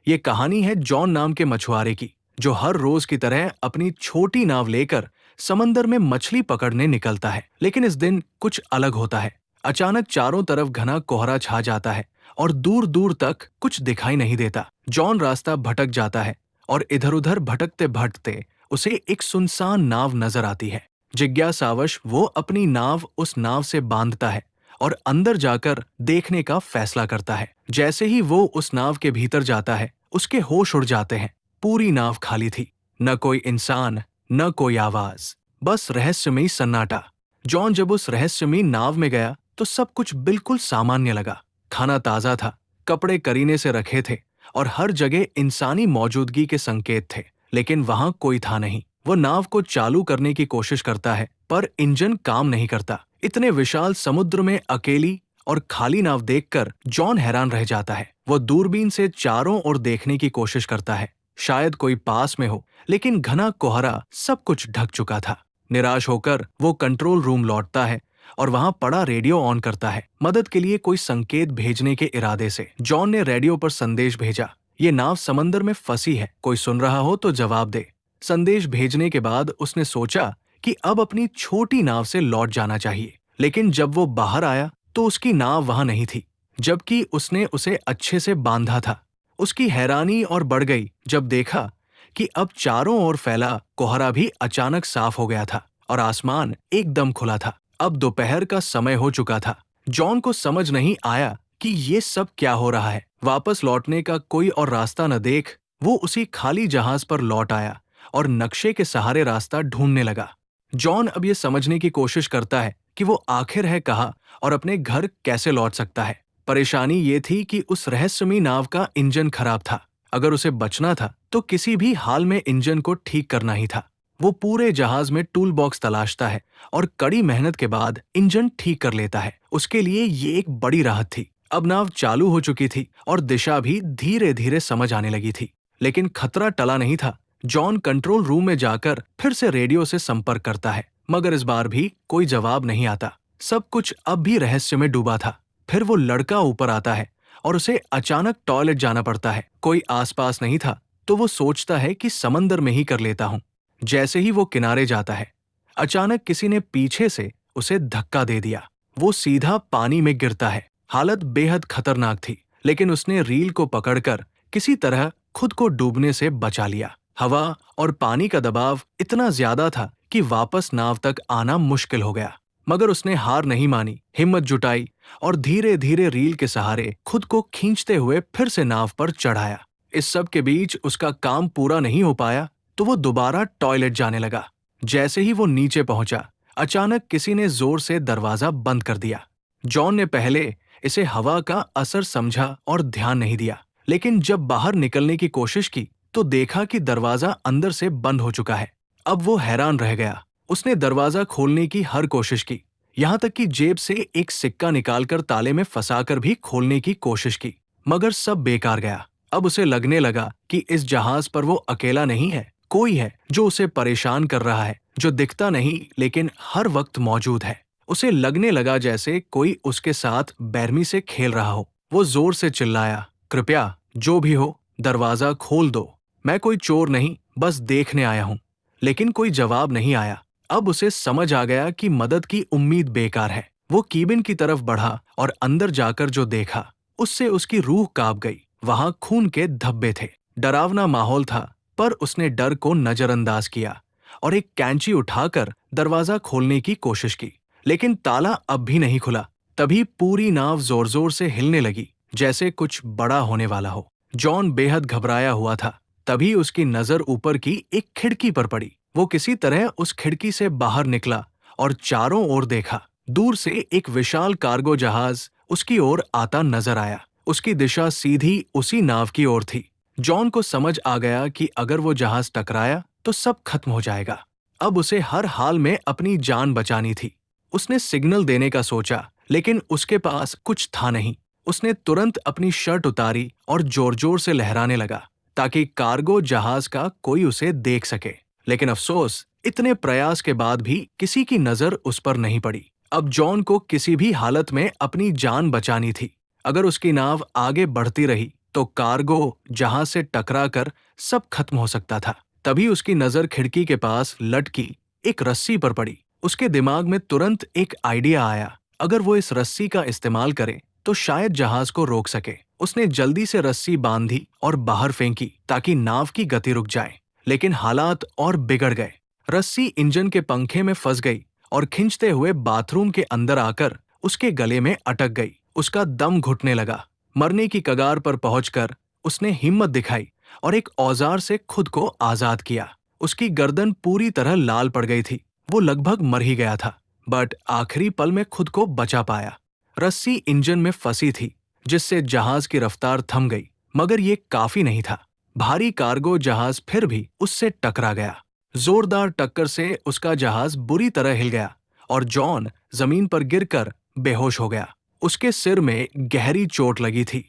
ये कहानी है जॉन नाम के मछुआरे की, जो हर रोज की तरह अपनी छोटी नाव लेकर समंदर में मछली पकड़ने निकलता है। लेकिन इस दिन कुछ अलग होता है। अचानक चारों तरफ घना कोहरा छा जाता है और दूर दूर तक कुछ दिखाई नहीं देता। जॉन रास्ता भटक जाता है और इधर-उधर भटकते भटकते उसे एक सुनसान नाव नजर आती है। जिज्ञासावश वो अपनी नाव उस नाव से बांधता है और अंदर जाकर देखने का फैसला करता है। जैसे ही वो उस नाव के भीतर जाता है, उसके होश उड़ जाते हैं। पूरी नाव खाली थी, न कोई इंसान, न कोई आवाज, बस रहस्यमयी सन्नाटा। जॉन जब उस रहस्यमयी नाव में गया तो सब कुछ बिल्कुल सामान्य लगा। खाना ताजा था, कपड़े करीने से रखे थे और हर जगह इंसानी मौजूदगी के संकेत थे। लेकिन वहां कोई था नहीं। वो नाव को चालू करने की कोशिश करता है, पर इंजन काम नहीं करता। इतने विशाल समुद्र में अकेली और खाली नाव देखकर जॉन हैरान रह जाता है। वो दूरबीन से चारों ओर देखने की कोशिश करता है, शायद कोई पास में हो, लेकिन घना कोहरा सब कुछ ढक चुका था। निराश होकर वो कंट्रोल रूम लौटता है और वहां पड़ा रेडियो ऑन करता है। मदद के लिए कोई संकेत भेजने के इरादे से जॉन ने रेडियो पर संदेश भेजा, ये नाव समंदर में फंसी है, कोई सुन रहा हो तो जवाब दे। संदेश भेजने के बाद उसने सोचा कि अब अपनी छोटी नाव से लौट जाना चाहिए। लेकिन जब वो बाहर आया तो उसकी नाव वहां नहीं थी, जबकि उसने उसे अच्छे से बांधा था। उसकी हैरानी और बढ़ गई जब देखा कि अब चारों ओर फैला कोहरा भी अचानक साफ हो गया था और आसमान एकदम खुला था। अब दोपहर का समय हो चुका था। जॉन को समझ नहीं आया कि ये सब क्या हो रहा है। वापस लौटने का कोई और रास्ता न देख वो उसी खाली जहाज पर लौट आया और नक्शे के सहारे रास्ता ढूंढने लगा। जॉन अब ये समझने की कोशिश करता है कि वो आखिर है कहाँ और अपने घर कैसे लौट सकता है। परेशानी ये थी कि उस रहस्यमयी नाव का इंजन खराब था। अगर उसे बचना था तो किसी भी हाल में इंजन को ठीक करना ही था। वो पूरे जहाज में टूल बॉक्स तलाशता है और कड़ी मेहनत के बाद इंजन ठीक कर लेता है। उसके लिए ये एक बड़ी राहत थी। अब नाव चालू हो चुकी थी और दिशा भी धीरे धीरे समझ आने लगी थी। लेकिन खतरा टला नहीं था। जॉन कंट्रोल रूम में जाकर फिर से रेडियो से संपर्क करता है, मगर इस बार भी कोई जवाब नहीं आता। सब कुछ अब भी रहस्य में डूबा था। फिर वो लड़का ऊपर आता है और उसे अचानक टॉयलेट जाना पड़ता है। कोई आसपास नहीं था तो वो सोचता है कि समंदर में ही कर लेता हूँ। जैसे ही वो किनारे जाता है, अचानक किसी ने पीछे से उसे धक्का दे दिया। वो सीधा पानी में गिरता है। हालत बेहद खतरनाक थी, लेकिन उसने रील को पकड़कर किसी तरह खुद को डूबने से बचा लिया। हवा और पानी का दबाव इतना ज्यादा था कि वापस नाव तक आना मुश्किल हो गया, मगर उसने हार नहीं मानी, हिम्मत जुटाई और धीरे धीरे रील के सहारे खुद को खींचते हुए फिर से नाव पर चढ़ाया। इस सब के बीच उसका काम पूरा नहीं हो पाया तो वो दोबारा टॉयलेट जाने लगा। जैसे ही वो नीचे पहुंचा, अचानक किसी ने जोर से दरवाजा बंद कर दिया। जॉन ने पहले इसे हवा का असर समझा और ध्यान नहीं दिया, लेकिन जब बाहर निकलने की कोशिश की तो देखा कि दरवाजा अंदर से बंद हो चुका है। अब वो हैरान रह गया। उसने दरवाजा खोलने की हर कोशिश की, यहाँ तक कि जेब से एक सिक्का निकालकर ताले में फंसाकर भी खोलने की कोशिश की, मगर सब बेकार गया। अब उसे लगने लगा कि इस जहाज पर वो अकेला नहीं है, कोई है जो उसे परेशान कर रहा है, जो दिखता नहीं लेकिन हर वक्त मौजूद है। उसे लगने लगा जैसे कोई उसके साथ बेरहमी से खेल रहा हो। वो जोर से चिल्लाया, कृपया जो भी हो दरवाजा खोल दो, मैं कोई चोर नहीं, बस देखने आया हूँ। लेकिन कोई जवाब नहीं आया। अब उसे समझ आ गया कि मदद की उम्मीद बेकार है। वो कीबिन की तरफ बढ़ा और अंदर जाकर जो देखा उससे उसकी रूह कांप गई। वहां खून के धब्बे थे। डरावना माहौल था, पर उसने डर को नजरअंदाज किया और एक कैंची उठाकर दरवाजा खोलने की कोशिश की, लेकिन ताला अब भी नहीं खुला। तभी पूरी नाव जोर जोर से हिलने लगी, जैसे कुछ बड़ा होने वाला हो। जॉन बेहद घबराया हुआ था। तभी उसकी नजर ऊपर की एक खिड़की पर पड़ी। वो किसी तरह उस खिड़की से बाहर निकला और चारों ओर देखा। दूर से एक विशाल कार्गो जहाज उसकी ओर आता नजर आया। उसकी दिशा सीधी उसी नाव की ओर थी। जॉन को समझ आ गया कि अगर वो जहाज टकराया तो सब खत्म हो जाएगा। अब उसे हर हाल में अपनी जान बचानी थी। उसने सिग्नल देने का सोचा, लेकिन उसके पास कुछ था नहीं। उसने तुरंत अपनी शर्ट उतारी और जोर जोर से लहराने लगा ताकि कार्गो जहाज का कोई उसे देख सके। लेकिन अफसोस, इतने प्रयास के बाद भी किसी की नजर उस पर नहीं पड़ी। अब जॉन को किसी भी हालत में अपनी जान बचानी थी। अगर उसकी नाव आगे बढ़ती रही तो कार्गो जहाज से टकराकर सब खत्म हो सकता था। तभी उसकी नजर खिड़की के पास लटकी एक रस्सी पर पड़ी। उसके दिमाग में तुरंत एक आइडिया आया, अगर वो इस रस्सी का इस्तेमाल करे तो शायद जहाज को रोक सके। उसने जल्दी से रस्सी बांधी और बाहर फेंकी ताकि नाव की गति रुक जाए। लेकिन हालात और बिगड़ गए। रस्सी इंजन के पंखे में फंस गई और खींचते हुए बाथरूम के अंदर आकर उसके गले में अटक गई। उसका दम घुटने लगा। मरने की कगार पर पहुंचकर उसने हिम्मत दिखाई और एक औजार से खुद को आजाद किया। उसकी गर्दन पूरी तरह लाल पड़ गई थी। वो लगभग मर ही गया था, बट आखिरी पल में खुद को बचा पाया। रस्सी इंजन में फंसी थी, जिससे जहाज की रफ्तार थम गई, मगर ये काफी नहीं था। भारी कार्गो जहाज फिर भी उससे टकरा गया। जोरदार टक्कर से उसका जहाज बुरी तरह हिल गया और जॉन जमीन पर गिरकर बेहोश हो गया। उसके सिर में गहरी चोट लगी थी।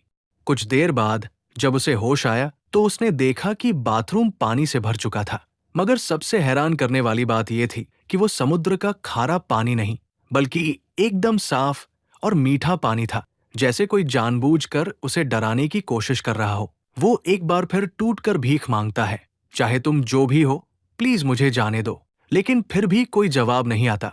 कुछ देर बाद जब उसे होश आया तो उसने देखा कि बाथरूम पानी से भर चुका था। मगर सबसे हैरान करने वाली बात यह थी कि वो समुद्र का खारा पानी नहीं, बल्कि एकदम साफ और मीठा पानी था, जैसे कोई जानबूझकर उसे डराने की कोशिश कर रहा हो। वो एक बार फिर टूटकर भीख मांगता है, चाहे तुम जो भी हो, प्लीज मुझे जाने दो। लेकिन फिर भी कोई जवाब नहीं आता।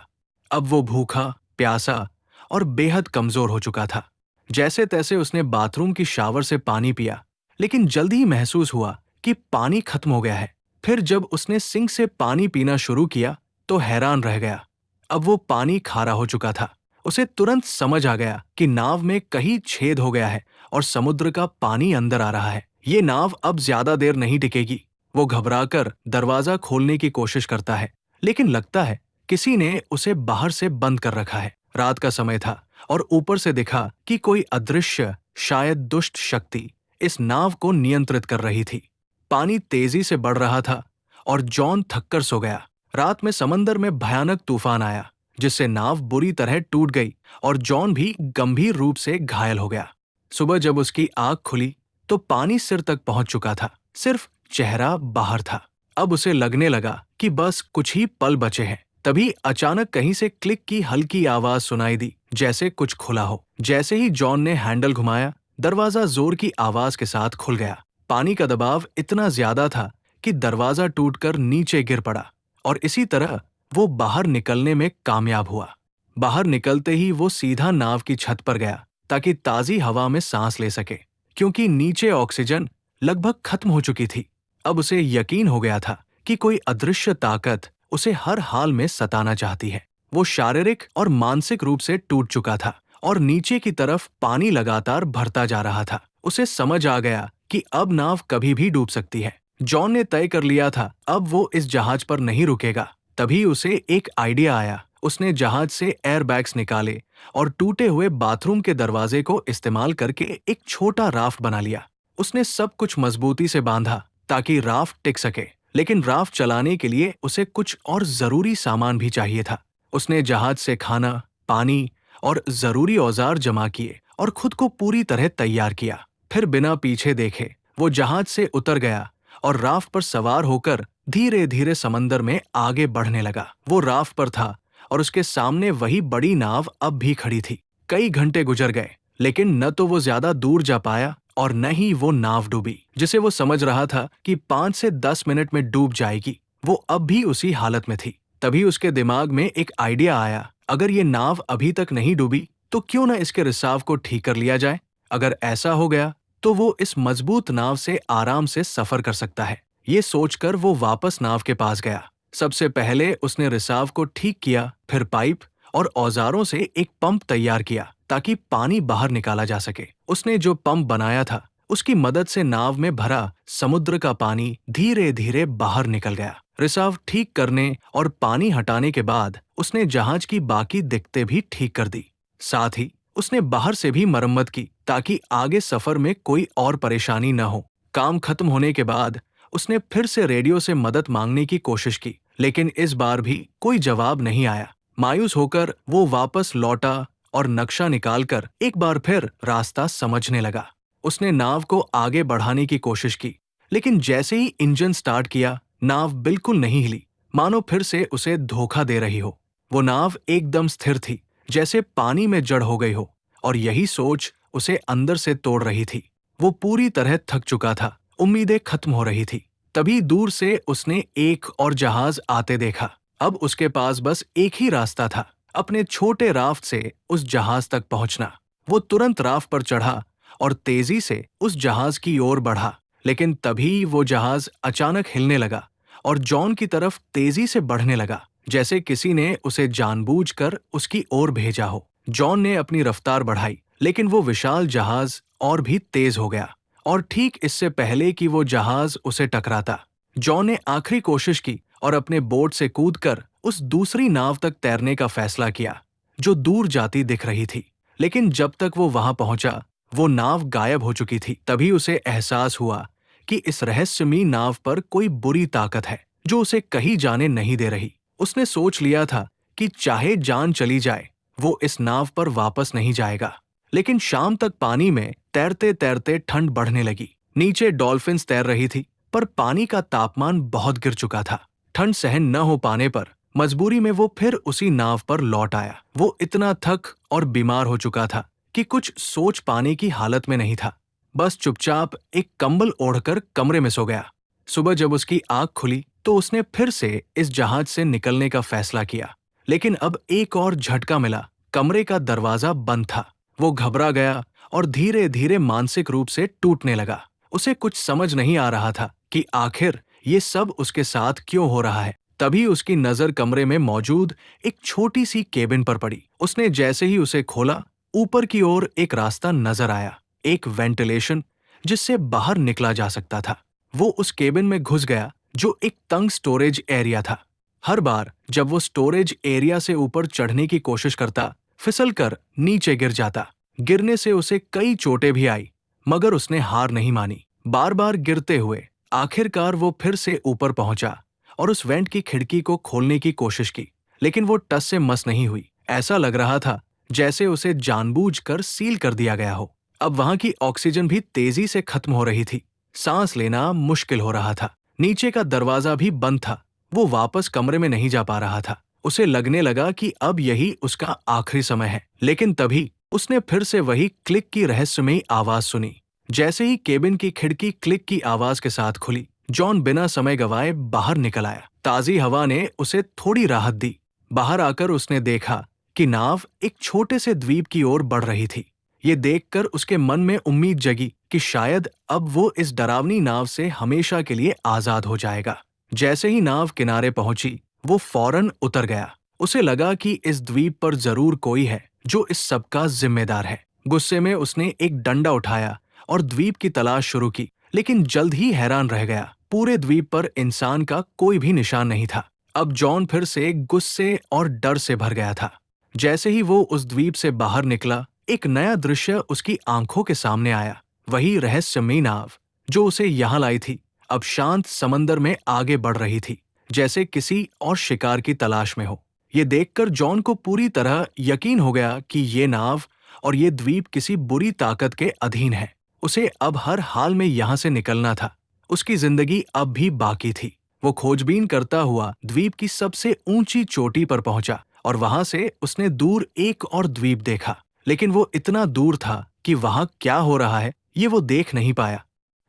अब वो भूखा, प्यासा और बेहद कमजोर हो चुका था। जैसे तैसे उसने बाथरूम की शावर से पानी पिया, लेकिन जल्दी ही महसूस हुआ कि पानी खत्म हो गया है। फिर जब उसने सिंक से पानी पीना शुरू किया तो हैरान रह गया। अब वो पानी खारा हो चुका था। उसे तुरंत समझ आ गया कि नाव में कहीं छेद हो गया है और समुद्र का पानी अंदर आ रहा है। ये नाव अब ज्यादा देर नहीं टिकेगी। वो घबराकर दरवाजा खोलने की कोशिश करता है, लेकिन लगता है किसी ने उसे बाहर से बंद कर रखा है। रात का समय था और ऊपर से दिखा कि कोई अदृश्य, शायद दुष्ट शक्ति इस नाव को नियंत्रित कर रही थी। पानी तेजी से बढ़ रहा था और जॉन थककर सो गया। रात में समंदर में भयानक तूफान आया, जिससे नाव बुरी तरह टूट गई और जॉन भी गंभीर रूप से घायल हो गया। सुबह जब उसकी आंख खुली तो पानी सिर तक पहुंच चुका था, सिर्फ चेहरा बाहर था। अब उसे लगने लगा कि बस कुछ ही पल बचे हैं। तभी अचानक कहीं से क्लिक की हल्की आवाज सुनाई दी, जैसे कुछ खुला हो। जैसे ही जॉन ने हैंडल घुमाया, दरवाजा जोर की आवाज के साथ खुल गया। पानी का दबाव इतना ज्यादा था कि दरवाजा टूटकर नीचे गिर पड़ा और इसी तरह वो बाहर निकलने में कामयाब हुआ। बाहर निकलते ही वो सीधा नाव की छत पर गया ताकि ताजी हवा में सांस ले सके, क्योंकि नीचे ऑक्सीजन लगभग खत्म हो चुकी थी। अब उसे यकीन हो गया था कि कोई अदृश्य ताकत उसे हर हाल में सताना चाहती है। वो शारीरिक और मानसिक रूप से टूट चुका था और नीचे की तरफ पानी लगातार भरता जा रहा था। उसे समझ आ गया कि अब नाव कभी भी डूब सकती है। जॉन ने तय कर लिया था अब वो इस जहाज पर नहीं रुकेगा। तभी उसे एक आइडिया आया। उसने जहाज से एयरबैग्स निकाले और टूटे हुए बाथरूम के दरवाजे को इस्तेमाल करके एक छोटा राफ्ट बना लिया। उसने सब कुछ मजबूती से बांधा ताकि राफ्ट टिक सके, लेकिन राफ्ट चलाने के लिए उसे कुछ और जरूरी सामान भी चाहिए था। उसने जहाज से खाना, पानी और जरूरी औजार जमा किए और खुद को पूरी तरह तैयार किया। फिर बिना पीछे देखे वो जहाज से उतर गया और राफ्ट पर सवार होकर धीरे धीरे समंदर में आगे बढ़ने लगा। वो राफ्ट पर था और उसके सामने वही बड़ी नाव अब भी खड़ी थी। कई घंटे गुजर गए, लेकिन न तो वो ज्यादा दूर जा पाया और न ही वो नाव डूबी, जिसे वो समझ रहा था कि 5 से 10 मिनट में डूब जाएगी। वो अब भी उसी हालत में थी। तभी उसके दिमाग में एक आइडिया आया, अगर ये नाव अभी तक नहीं डूबी तो क्यों न इसके रिसाव को ठीक कर लिया जाए। अगर ऐसा हो गया तो वो इस मजबूत नाव से आराम से सफर कर सकता है। ये सोचकर वो वापस नाव के पास गया। सबसे पहले उसने रिसाव को ठीक किया, फिर पाइप और औजारों से एक पंप तैयार किया ताकि पानी बाहर निकाला जा सके। उसने जो पंप बनाया था उसकी मदद से नाव में भरा समुद्र का पानी धीरे धीरे बाहर निकल गया। रिसाव ठीक करने और पानी हटाने के बाद उसने जहाज की बाकी दिक्कतें भी ठीक कर दी। साथ ही उसने बाहर से भी मरम्मत की ताकि आगे सफर में कोई और परेशानी न हो। काम खत्म होने के बाद उसने फिर से रेडियो से मदद मांगने की कोशिश की, लेकिन इस बार भी कोई जवाब नहीं आया। मायूस होकर वो वापस लौटा और नक्शा निकालकर एक बार फिर रास्ता समझने लगा। उसने नाव को आगे बढ़ाने की कोशिश की, लेकिन जैसे ही इंजन स्टार्ट किया, नाव बिल्कुल नहीं हिली, मानो फिर से उसे धोखा दे रही हो। वो नाव एकदम स्थिर थी, जैसे पानी में जड़ हो गई हो, और यही सोच उसे अंदर से तोड़ रही थी। वो पूरी तरह थक चुका था, उम्मीदें खत्म हो रही थी। तभी दूर से उसने एक और जहाज आते देखा। अब उसके पास बस एक ही रास्ता था, अपने छोटे राफ्ट से उस जहाज तक पहुंचना। वो तुरंत राफ्ट पर चढ़ा और तेजी से उस जहाज की ओर बढ़ा। लेकिन तभी वो जहाज अचानक हिलने लगा और जॉन की तरफ तेजी से बढ़ने लगा, जैसे किसी ने उसे जानबूझकर उसकी ओर भेजा हो। जॉन ने अपनी रफ्तार बढ़ाई, लेकिन वो विशाल जहाज और भी तेज हो गया, और ठीक इससे पहले कि वो जहाज उसे टकराता, जॉन ने आखिरी कोशिश की और अपने बोट से कूदकर उस दूसरी नाव तक तैरने का फैसला किया, जो दूर जाती दिख रही थी। लेकिन जब तक वो वहां पहुंचा, वो नाव गायब हो चुकी थी। तभी उसे एहसास हुआ कि इस रहस्यमयी नाव पर कोई बुरी ताकत है, जो उसे कहीं जाने नहीं दे रही। उसने सोच लिया था कि चाहे जान चली जाए, वो इस नाव पर वापस नहीं जाएगा। लेकिन शाम तक पानी में तैरते तैरते ठंड बढ़ने लगी। नीचे डॉल्फिन्स तैर रही थी, पर पानी का तापमान बहुत गिर चुका था। ठंड सहन न हो पाने पर मजबूरी में वो फिर उसी नाव पर लौट आया। वो इतना थक और बीमार हो चुका था कि कुछ सोच पाने की हालत में नहीं था। बस चुपचाप एक कंबल ओढ़कर कमरे में सो गया। सुबह जब उसकी आंख खुली तो उसने फिर से इस जहाज से निकलने का फैसला किया। लेकिन अब एक और झटका मिला। कमरे का दरवाजा बंद था। वो घबरा गया और धीरे धीरे मानसिक रूप से टूटने लगा। उसे कुछ समझ नहीं आ रहा था कि आखिर ये सब उसके साथ क्यों हो रहा है। तभी उसकी नजर कमरे में मौजूद एक छोटी सी केबिन पर पड़ी। उसने जैसे ही उसे खोला, ऊपर की ओर एक रास्ता नजर आया, एक वेंटिलेशन जिससे बाहर निकला जा सकता था। वो उस केबिन में घुस गया, जो एक तंग स्टोरेज एरिया था। हर बार जब वो स्टोरेज एरिया से ऊपर चढ़ने की कोशिश करता, फिसलकर नीचे गिर जाता। गिरने से उसे कई चोटें भी आई, मगर उसने हार नहीं मानी। बार बार गिरते हुए आखिरकार वो फिर से ऊपर पहुंचा और उस वेंट की खिड़की को खोलने की कोशिश की, लेकिन वो टस से मस नहीं हुई। ऐसा लग रहा था जैसे उसे जानबूझकर सील कर दिया गया हो। अब वहां की ऑक्सीजन भी तेजी से खत्म हो रही थी। सांस लेना मुश्किल हो रहा था। नीचे का दरवाजा भी बंद था। वो वापस कमरे में नहीं जा पा रहा था। उसे लगने लगा कि अब यही उसका आखिरी समय है। लेकिन तभी उसने फिर से वही क्लिक की रहस्यमयी आवाज सुनी। जैसे ही केबिन की खिड़की क्लिक की आवाज के साथ खुली, जॉन बिना समय गवाए बाहर निकल आया। ताजी हवा ने उसे थोड़ी राहत दी। बाहर आकर उसने देखा कि नाव एक छोटे से द्वीप की ओर बढ़ रही थी। ये देखकर उसके मन में उम्मीद जगी कि शायद अब वो इस डरावनी नाव से हमेशा के लिए आजाद हो जाएगा। जैसे ही नाव किनारे पहुंची, वो फौरन उतर गया। उसे लगा कि इस द्वीप पर जरूर कोई है जो इस सब का जिम्मेदार है। गुस्से में उसने एक डंडा उठाया और द्वीप की तलाश शुरू की, लेकिन जल्द ही हैरान रह गया। पूरे द्वीप पर इंसान का कोई भी निशान नहीं था। अब जॉन फिर से गुस्से और डर से भर गया था। जैसे ही वो उस द्वीप से बाहर निकला, एक नया दृश्य उसकी आंखों के सामने आया। वही रहस्यमयी नाव जो उसे यहाँ लाई थी, अब शांत समंदर में आगे बढ़ रही थी, जैसे किसी और शिकार की तलाश में हो। ये देखकर जॉन को पूरी तरह यकीन हो गया कि ये नाव और ये द्वीप किसी बुरी ताकत के अधीन है। उसे अब हर हाल में यहाँ से निकलना था। उसकी जिंदगी अब भी बाकी थी। वो खोजबीन करता हुआ द्वीप की सबसे ऊंची चोटी पर पहुंचा और वहां से उसने दूर एक और द्वीप देखा, लेकिन वो इतना दूर था कि वहां क्या हो रहा है ये वो देख नहीं पाया।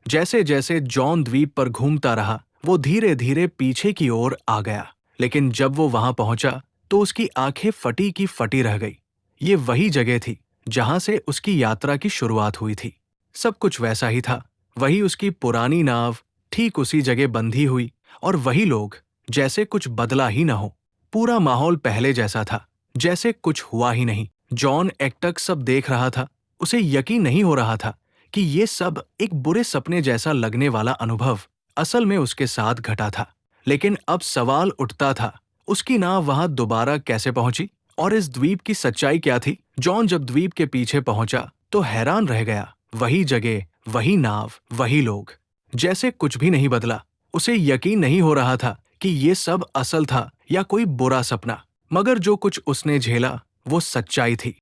जैसे जैसे जॉन द्वीप पर घूमता रहा, वो धीरे धीरे पीछे की ओर आ गया। लेकिन जब वो वहां पहुंचा तो उसकी आंखें फटी की फटी रह गई। ये वही जगह थी जहां से उसकी यात्रा की शुरुआत हुई थी। सब कुछ वैसा ही था। वही उसकी पुरानी नाव ठीक उसी जगह बंधी हुई, और वही लोग, जैसे कुछ बदला ही न हो। पूरा माहौल पहले जैसा था, जैसे कुछ हुआ ही नहीं। जॉन एकटक सब देख रहा था। उसे यकीन नहीं हो रहा था कि ये सब एक बुरे सपने जैसा लगने वाला अनुभव असल में उसके साथ घटा था। लेकिन अब सवाल उठता था, उसकी नाव वहां दोबारा कैसे पहुंची, और इस द्वीप की सच्चाई क्या थी? जॉन जब द्वीप के पीछे पहुंचा तो हैरान रह गया। वही जगह, वही नाव, वही लोग, जैसे कुछ भी नहीं बदला। उसे यकीन नहीं हो रहा था कि ये सब असल था या कोई बुरा सपना। मगर जो कुछ उसने झेला वो सच्चाई थी।